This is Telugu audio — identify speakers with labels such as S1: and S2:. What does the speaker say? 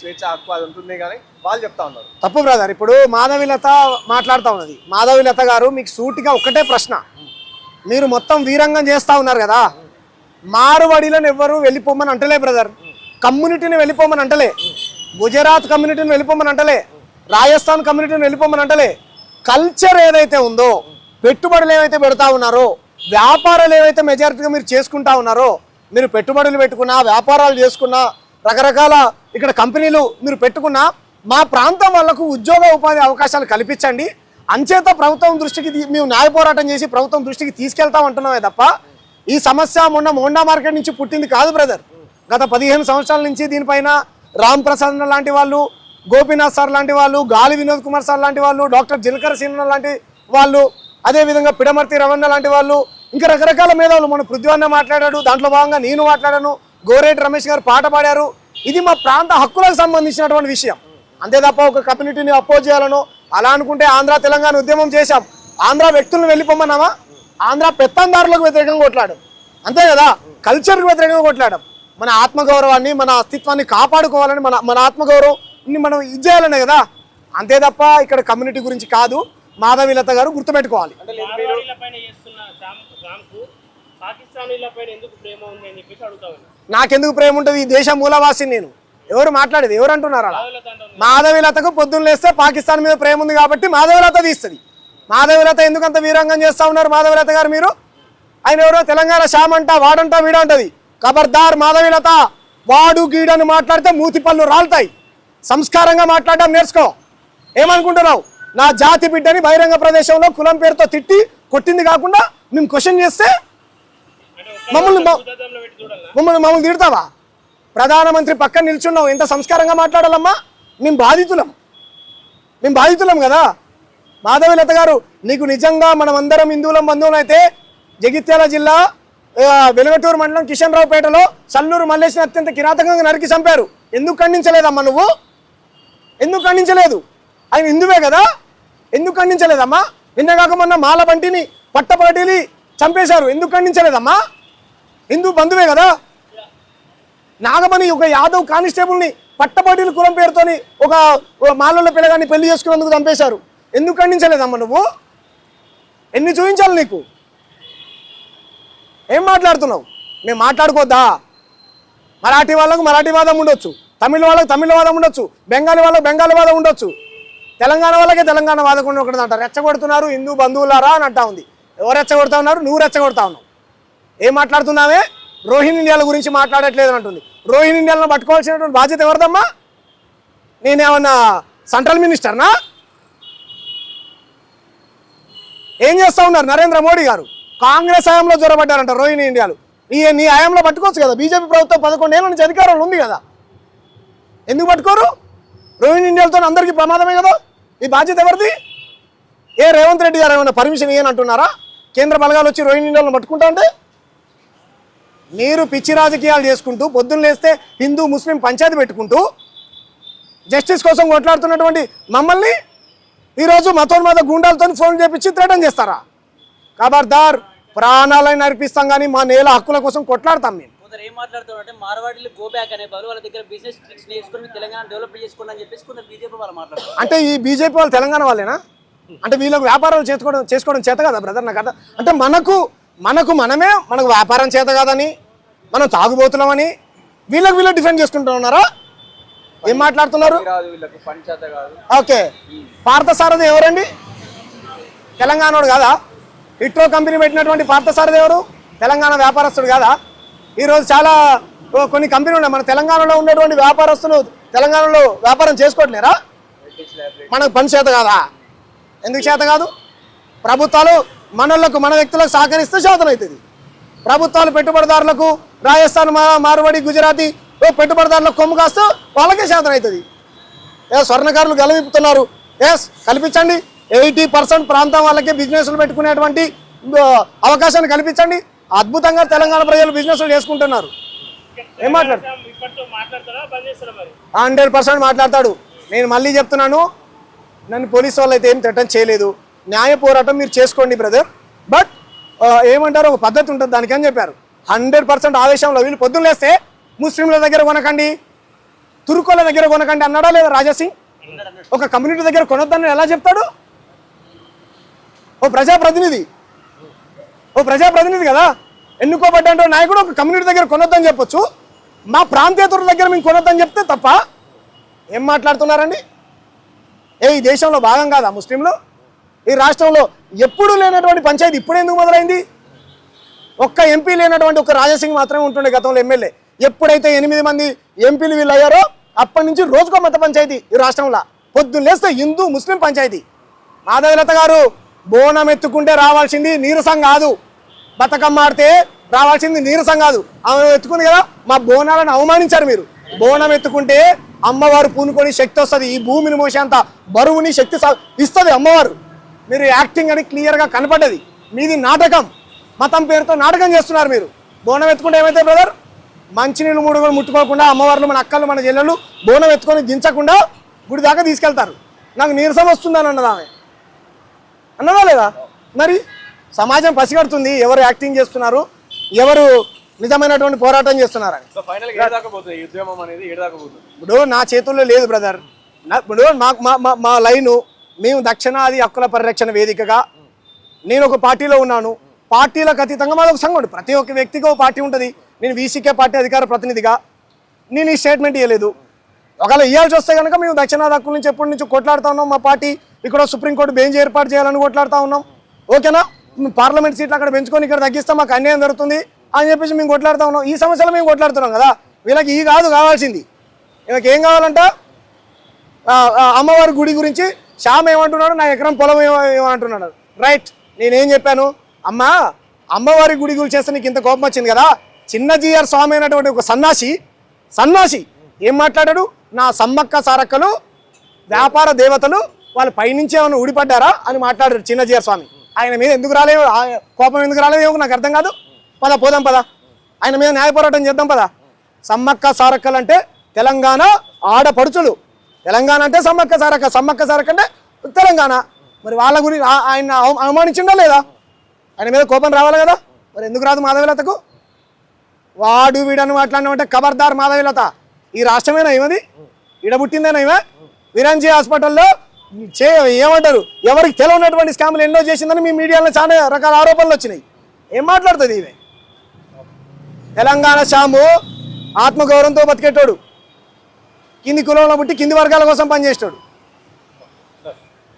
S1: స్వేచ్ఛ హక్కు అది ఉంటుంది కానీ వాళ్ళు చెప్తా ఉన్నారు.
S2: తప్పు బ్రదర్. ఇప్పుడు మాధవిలత మాట్లాడుతూ ఉన్నది. మాధవిలత గారు మీకు సూటిగా ఒక్కటే ప్రశ్న, మీరు మొత్తం వీరంగం చేస్తూ ఉన్నారు కదా, మారువడిలను ఎవ్వరు వెళ్ళిపోమని అంటలే బ్రదర్, కమ్యూనిటీని వెళ్ళిపోమని అంటలే, గుజరాత్ కమ్యూనిటీని వెళ్ళిపోమని అంటలే, రాజస్థాన్ కమ్యూనిటీని వెళ్ళిపోమని అంటలే. కల్చర్ ఏదైతే ఉందో, పెట్టుబడులు ఏవైతే పెడతా ఉన్నారో, వ్యాపారాలు ఏవైతే మెజారిటీగా మీరు చేసుకుంటా ఉన్నారో, మీరు పెట్టుబడులు పెట్టుకున్నా, వ్యాపారాలు చేసుకున్నా, రకరకాల ఇక్కడ కంపెనీలు మీరు పెట్టుకున్నా, మా ప్రాంతం వాళ్లకు ఉద్యోగ ఉపాధి అవకాశాలు కల్పించండి. అంచేత ప్రభుత్వం దృష్టికి మేము న్యాయ పోరాటం చేసి ప్రభుత్వం దృష్టికి తీసుకెళ్తామంటున్నామే తప్ప ఈ సమస్య మొన్న మోండా మార్కెట్ నుంచి పుట్టింది కాదు బ్రదర్. గత 15 సంవత్సరాల నుంచి దీనిపైన రామ్ ప్రసాద్ లాంటి వాళ్ళు, గోపీనాథ్ సార్ లాంటి వాళ్ళు, గాలి వినోద్ కుమార్ సార్ లాంటి వాళ్ళు, డాక్టర్ జిల్కర్ సింగ్ లాంటి వాళ్ళు, అదేవిధంగా పిడమర్తి రవణ లాంటి వాళ్ళు, ఇంకా రకరకాల మేధావులు, మన పృథ్వన్న మాట్లాడాడు, దాంట్లో భాగంగా నేను మాట్లాడాను, గోరేటి రమేష్ గారు పాట పాడారు. ఇది మా ప్రాంత హక్కులకు సంబంధించినటువంటి విషయం. అంతే తప్ప ఒక కమ్యూనిటీని అపోజ్ చేయాలనో అలా అనుకుంటే ఆంధ్ర తెలంగాణ ఉద్యమం చేశాం. ఆంధ్ర వ్యక్తులను వెళ్ళిపోమన్నామా? ఆంధ్ర పెత్తందారులకు వ్యతిరేకంగా కొట్లాడాం, అంతే కదా. కల్చర్కి వ్యతిరేకంగా కొట్లాడాం. మన ఆత్మగౌరవాన్ని, మన అస్తిత్వాన్ని కాపాడుకోవాలని, మన ఆత్మగౌరవాన్ని మనం ఇచ్చేయాలనే కదా, అంతే తప్ప ఇక్కడ కమ్యూనిటీ గురించి కాదు. మాధవిలత గారు గుర్తుపెట్టుకోవాలి. నాకెందుకు ప్రేమ ఉంటుంది? ఈ దేశ మూలవాసి నేను. ఎవరు మాట్లాడేది? ఎవరు అంటున్నారా? మాధవిలతకు పొద్దున్న లేస్తే పాకిస్తాన్ మీద ప్రేమ ఉంది కాబట్టి మాధవిలత తీస్తుంది. మాధవిలత ఎందుకంత వీరంగం చేస్తూ ఉన్నారు మాధవిలత గారు? మీరు ఆయన ఎవరో తెలంగాణ శ్యామంట, వాడంట, వీడంటది. ఖబర్దార్ మాధవిలత, వాడు గీడని మాట్లాడితే మూతి పళ్ళు రాలుతాయి. సంస్కారంగా మాట్లాడడం నేర్చుకో. ఏమనుకుంటున్నావు? నా జాతి బిడ్డని బహిరంగ ప్రదేశంలో కులం పేరుతో తిట్టి కొట్టింది కాకుండా మేము క్వశ్చన్ చేస్తే మమ్మల్ని తిడతావా? ప్రధానమంత్రి పక్కన నిల్చున్నావు, ఎంత సంస్కారంగా మాట్లాడాలమ్మా? మేము బాధితులం కదా. మాధవిలత గారు, నీకు నిజంగా మనం అందరం హిందువులం బంధువులు అయితే జగిత్యాల జిల్లా వెలుగటూరు మండలం కిషన్ రావుపేటలో సల్లూరు మల్లేశ్వరిని అత్యంత కిరాతకంగా నరికి చంపారు. ఎందుకు ఖండించలేదమ్మా నువ్వు? ఎందుకు ఖండించలేదు? ఆయన హిందువే కదా, ఎందుకు ఖండించలేదమ్మా? నిన్న కాక మొన్న మాల బంటిని పట్టపగటిని చంపేశారు, ఎందుకు ఖండించలేదమ్మా? హిందూ బంధువే కదా. నాగమణి ఒక యాదవ్ కానిస్టేబుల్ని పట్టపగటిల కులం పేరుతోని ఒక మాలల పిల్లగాన్ని పెళ్లి చేసుకున్నందుకు చంపేశారు, ఎందుకు ఖండించలేదమ్మా నువ్వు? ఎన్ని చూపించాలి నీకు? ఏం మాట్లాడుతున్నావు? మేము మాట్లాడుకోద్దా? మరాఠీ వాళ్ళకు మరాఠీ వాదం ఉండొచ్చు, తమిళ వాళ్ళకి తమిళ వాదం ఉండొచ్చు, బెంగాలీ వాళ్ళకి బెంగాలీ వాదం ఉండొచ్చు, తెలంగాణ వాళ్ళకే తెలంగాణ వాదకుండా ఒకటి అంటారు. రెచ్చగొడుతున్నారు హిందూ బంధువులారా అని అంటా ఉంది. ఎవరు రెచ్చగొడతా ఉన్నారు? నువ్వు రెచ్చగొడతా ఉన్నావు. ఏం మాట్లాడుతున్నావే? రోహిణి ఇండియాల గురించి మాట్లాడట్లేదు అని అంటుంది. రోహిణి ఇండియాలను పట్టుకోవాల్సినటువంటి బాధ్యత ఎవరిదమ్మా? నేనేమన్నా సెంట్రల్ మినిస్టర్నా? ఏం చేస్తూ ఉన్నారు నరేంద్ర మోడీ గారు? కాంగ్రెస్ హయాంలో జ్వరపడ్డారంట రోహిణి ఇండియాలు. నీ హయాంలో పట్టుకోవచ్చు కదా. బీజేపీ ప్రభుత్వం 11 ఏళ్ళ నుంచి అధికారంలో ఉంది కదా, ఎందుకు పట్టుకోరు? రోహిణి ఇండియాలతో అందరికీ ప్రమాదమే కదా. ఈ బాధ్యత ఎవరిది? రేవంత్ రెడ్డి గారు ఏమైనా పర్మిషన్ ఇయ్యని అంటున్నారా? కేంద్ర బలగాలు వచ్చి రోహిణి ఇండియాలను పట్టుకుంటా అంటే మీరు పిచ్చి రాజకీయాలు చేసుకుంటూ పొద్దున్న లేస్తే హిందూ ముస్లిం పంచాయతీ పెట్టుకుంటూ జస్టిస్ కోసం కొట్లాడుతున్నటువంటి మమ్మల్ని ఈరోజు మతోన్మాద గుండాలతో ఫోన్ చేపించి థ్రెటన్ చేస్తారా? ఖబర్దార్, ప్రాణాలను నడిపిస్తాం కానీ మా నేల హక్కుల కోసం కొట్లాడతాం మేము.
S3: ఏం మాట్లాడుతున్నారంటే మార్వాడీలు గో బ్యాక్ అనే బదులు వాళ్ళ దగ్గర బిజినెస్ ట్రిక్స్ నేర్చుకుని తెలంగాణ డెవలప్ చేసుకోండి అని చెప్పేసి కొందరు బీజేపీ వాళ్ళు మాట్లాడుతున్నారు.
S2: అంటే ఈ బీజేపీ వాళ్ళు తెలంగాణ వాళ్ళేనా? అంటే వీళ్ళకు వ్యాపారాలు చేసుకోవడం చేత కదా బ్రదర్? నాకు అర్థం. అంటే మనకు వ్యాపారం చేత కాదని, మనం తాగుబోతున్నామని వీళ్ళు డిఫెండ్ చేసుకుంటూ ఉన్నారా? ఏం మాట్లాడుతున్నారు? ఓకే, పార్థసారథి ఎవరండి? తెలంగాణోడు కాదా? ఇట్రో కంపెనీ పెట్టినటువంటి పార్థసారథి ఎవరు? తెలంగాణ వ్యాపారస్తుడు కాదా? ఈరోజు చాలా కొన్ని కంపెనీలు ఉన్నాయి. మన తెలంగాణలో ఉండేటువంటి వ్యాపారస్తులు తెలంగాణలో వ్యాపారం చేసుకోవట్లేరా? మనకు పని చేత కాదా? ఎందుకు చేత కాదు? ప్రభుత్వాలు మన వ్యక్తులకు సహకరిస్తే చేతన అవుతుంది. ప్రభుత్వాలు పెట్టుబడిదారులకు, రాజస్థాన్, మార్వాడి, గుజరాతీ పెట్టుబడిదారులకు కొమ్ము కాస్తే వాళ్ళకే చేతన అవుతుంది. స్వర్ణకారులు గెలవిపుతున్నారు. కల్పించండి. 80% ప్రాంతం వాళ్ళకే బిజినెస్లు పెట్టుకునేటువంటి అవకాశాన్ని కల్పించండి. అద్భుతంగా తెలంగాణ ప్రజలు బిజినెస్లు చేసుకుంటున్నారు. ఏం మాట్లాడతారు? 100% మాట్లాడతాడు. నేను మళ్ళీ చెప్తున్నాను, నన్ను పోలీసు వాళ్ళు అయితే ఏం థ్రెటన్ చేయలేదు. న్యాయ పోరాటం మీరు చేసుకోండి బ్రదర్, బట్ ఏమంటారు, ఒక పద్ధతి ఉంటుంది దానికి అని చెప్పారు. 100% ఆవేశంలో వీళ్ళు పొద్దున్న లేస్తే ముస్లింల దగ్గర కొనకండి, తురుకోల దగ్గర కొనకండి అన్నాడా లేదా రాజాసింగ్? ఒక కమ్యూనిటీ దగ్గర కొనొద్దని ఎలా చెప్తాడు? ఓ ప్రజాప్రతినిధి కదా, ఎన్నుకోబడ్డ నాయకుడు ఒక కమ్యూనిటీ దగ్గర కొనొద్దని చెప్పొచ్చు. మా ప్రాంతేతరుల దగ్గర మేము కొనొద్దని చెప్తే తప్ప ఏం మాట్లాడుతున్నారండి? ఈ దేశంలో భాగం కాదా ముస్లింలు? ఈ రాష్ట్రంలో ఎప్పుడూ లేనటువంటి పంచాయతీ ఇప్పుడు ఎందుకు మొదలైంది? ఒక్క ఎంపీ లేనటువంటి ఒక రాజాసింగ్ మాత్రమే ఉంటుండే గతంలో ఎమ్మెల్యే. ఎప్పుడైతే 8 మంది ఎంపీలు వీళ్ళు అయ్యారో అప్పటి నుంచి రోజుకో మత పంచాయతీ ఈ రాష్ట్రంలో. పొద్దున్న లేస్తే హిందూ ముస్లిం పంచాయతీ. మాధవీలత గారు బోనం ఎత్తుకుంటే రావాల్సింది నీరసం కాదు, బతుకమ్మ ఆడితే రావాల్సింది నీరసం కాదు. ఆమె ఎత్తుకుంది కదా, మా బోనాలను అవమానించారు మీరు. బోనం ఎత్తుకుంటే అమ్మవారు పూనుకొని శక్తి వస్తుంది, ఈ భూమిని మోసేంత బరువుని శక్తి ఇస్తుంది అమ్మవారు. మీరు యాక్టింగ్ అని క్లియర్గా కనపడ్డది. మీది నాటకం, మతం పేరుతో నాటకం చేస్తున్నారు మీరు. బోనం ఎత్తుకుంటే ఏమైతే బ్రదర్, మంచినీళ్ళు 3 కూడా ముట్టుకోకుండా అమ్మవార్లు మన అక్కలు మన చెల్లెళ్ళు బోనం ఎత్తుకొని దించకుండా గుడి దాకా తీసుకెళ్తారు. నాకు నీరసం వస్తుందని అన్నది ఆమె, అన్నదా లేదా? మరి సమాజం పసిగడుతుంది ఎవరు యాక్టింగ్ చేస్తున్నారు, ఎవరు నిజమైనటువంటి పోరాటం చేస్తున్నారని. ఇప్పుడు నా చేతుల్లో లేదు బ్రదర్. ఇప్పుడు మా లైను, మేము దక్షిణాది హక్కుల పరిరక్షణ వేదికగా నేను ఒక పార్టీలో ఉన్నాను. పార్టీలకు అతీతంగా మాది ఒక సంఘం. ప్రతి ఒక్క వ్యక్తికి ఒక పార్టీ ఉంటుంది. నేను వీసీకే పార్టీ అధికార ప్రతినిధిగా నేను ఈ స్టేట్మెంట్ ఇవ్వలేదు. ఒకవేళ ఇవ్వాల్సి వస్తే కనుక మేము దక్షిణాది హక్కుల నుంచి ఎప్పటి నుంచి కొట్లాడుతూ ఉన్నాం. మా పార్టీ ఇక్కడ సుప్రీంకోర్టు బెంచ్ ఏర్పాటు చేయాలని కొట్లాడుతూ ఉన్నాం. ఓకేనా? పార్లమెంట్ సీట్లు అక్కడ పెంచుకొని ఇక్కడ తగ్గిస్తే మాకు అన్యాయం జరుగుతుంది అని చెప్పేసి మేము కొట్లాడుతూ ఉన్నాం. ఈ సమస్యలో మేము కొట్లాడుతున్నాం కదా. వీళ్ళకి ఈ కాదు కావాల్సింది. వీళ్ళకి ఏం కావాలంట? అమ్మవారి గుడి గురించి శ్యామ్ ఏమంటున్నాడు, నా ఎకరం పొలం ఏమంటున్నాడు. రైట్, నేనేం చెప్పాను? అమ్మవారి గుడి గురించి చేస్తే నీకు ఇంత కోపం వచ్చింది కదా. చిన్న జీఆర్ స్వామి అయినటువంటి ఒక సన్నాసి ఏం మాట్లాడాడు? నా సమ్మక్క సారక్కలు వ్యాపార దేవతలు వాళ్ళు పైనుంచి ఏమైనా ఊడిపడ్డారా అని మాట్లాడారు చిన్న జీఆర్ స్వామి. ఆయన మీద ఎందుకు రాలేదు, కోపం ఎందుకు రాలేదు నాకు అర్థం కాదు. పోదాం పద, ఆయన మీద న్యాయ పోరాటం చేద్దాం పద. సమ్మక్క సారక్కలు అంటే తెలంగాణ ఆడపడుచులు. తెలంగాణ అంటే సమ్మక్క సారక్క అంటే తెలంగాణ. మరి వాళ్ళ గురించి ఆయన అవమానించిందా లేదా? ఆయన మీద కోపం రావాలి కదా. మరి ఎందుకు రాదు మాధవీలతకు? వాడు వీడని మాట్లాడినామంటే ఖబర్దార్ మాధవీలత. ఈ రాష్ట్రమేనా ఏమది? ఈడబుట్టిందేనా ఈమె? విరాంజీ హాస్పిటల్లో ఏమంటారు, ఎవరికి తెలియనటువంటి స్కామ్లు ఎన్నో చేసిందని మీ మీడియాలో చాలా రకాల ఆరోపణలు వచ్చినాయి. ఏం మాట్లాడుతుంది ఈమె? తెలంగాణ శ్యాము ఆత్మగౌరవంతో బతికేటోడు, కింది కులంలో పుట్టి కింది వర్గాల కోసం పనిచేస్తాడు.